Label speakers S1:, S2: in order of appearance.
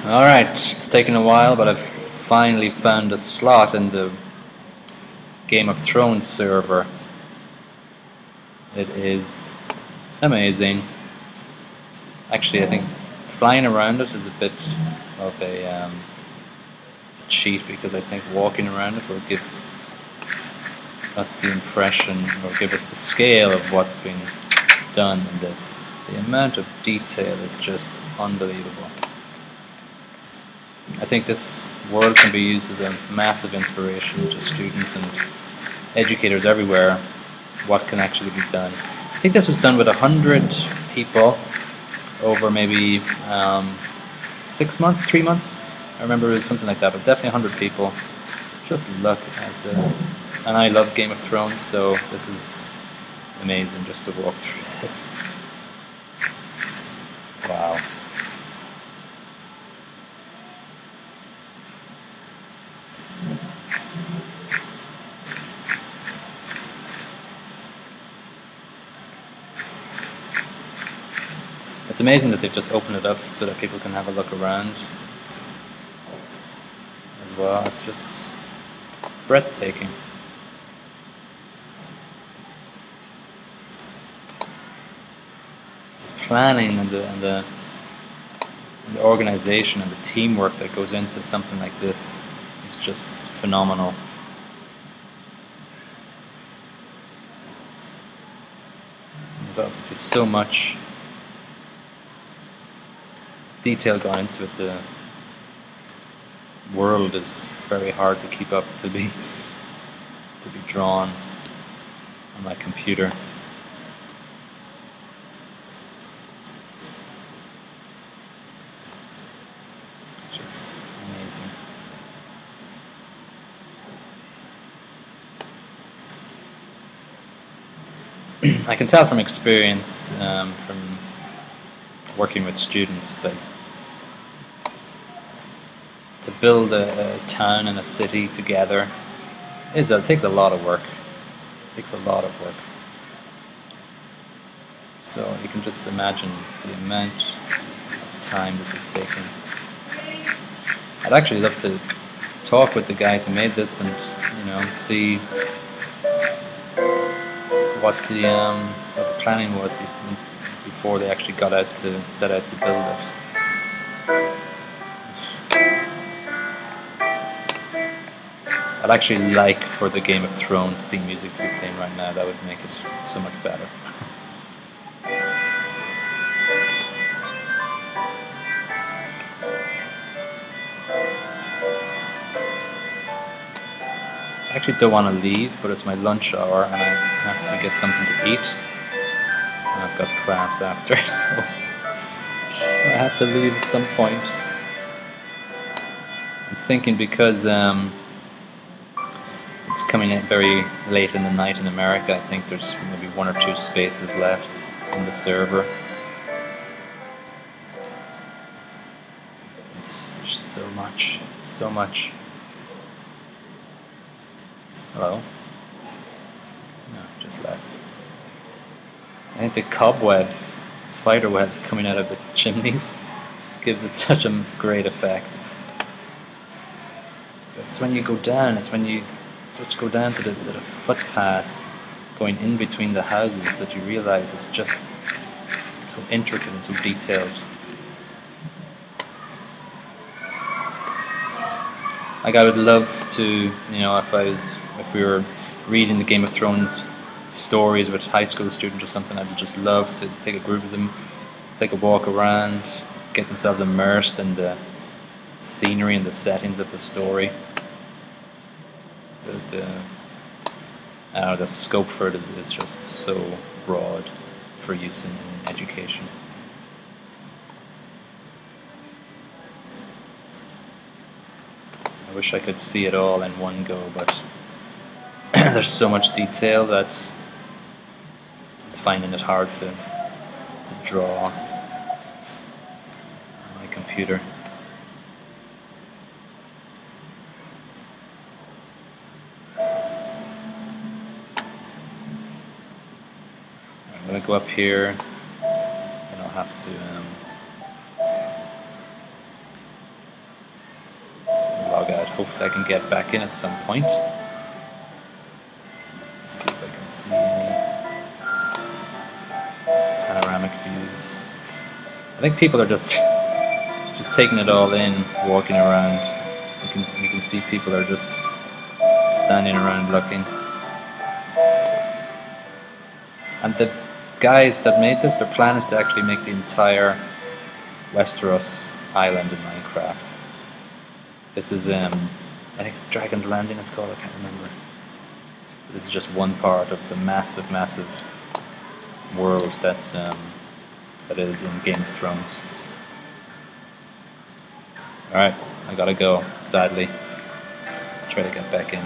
S1: Alright, it's taken a while, but I've finally found a slot in the Game of Thrones server. It is amazing. Actually, I think flying around it is a bit of a cheat, because I think walking around it will give us the impression, or give us the scale of what's being done in this. The amount of detail is just unbelievable. I think this world can be used as a massive inspiration to students and educators everywhere, what can actually be done. I think this was done with 100 people over maybe 6 months, 3 months. I remember it was something like that, but definitely 100 people. Just look at and I love Game of Thrones, so this is amazing just to walk through this. Wow. It's amazing that they've just opened it up so that people can have a look around as well. It's just breathtaking. The planning and the organization and the teamwork that goes into something like this is just phenomenal. There's obviously so much detail gone into it. The world is very hard to keep up, to be drawn on my computer. Just amazing. I can tell from experience, from working with students, that to build a town and a city together it takes a lot of work. It takes a lot of work. So you can just imagine the amount of time this is taking. I'd actually love to talk with the guys who made this and, you know, see what the planning was before they actually set out to build it. I'd actually like for the Game of Thrones theme music to be playing right now. That would make it so much better. I actually don't want to leave, but it's my lunch hour and I have to get something to eat. And I've got class after, so I have to leave at some point. I'm thinking because it's coming in very late in the night in America, I think there's maybe 1 or 2 spaces left in the server. It's so much, so much. Hello? No, just left. I think the cobwebs, spider webs coming out of the chimneys gives it such a great effect. It's when you go down, it's when you just go down to the footpath going in between the houses that you realize it's just so intricate and so detailed. Like, I would love to, you know, if we were reading the Game of Thrones stories with high school students or something, I would just love to take a group of them, take a walk around, get themselves immersed in the scenery and the settings of the story. The scope for it is just so broad for use in education. I wish I could see it all in one go, but there's so much detail that it's finding it hard to draw on my computer. I'm going to go up here and I'll have to hopefully I can get back in at some point. Let's see if I can see any panoramic views. I think people are just taking it all in, walking around. You can see people are just standing around looking. And the guys that made this, their plan is to actually make the entire Westeros island in Minecraft. This is I think it's Dragon's Landing it's called, I can't remember. This is just one part of the massive world that is in Game of Thrones. Alright, I gotta go, sadly. Try to get back in.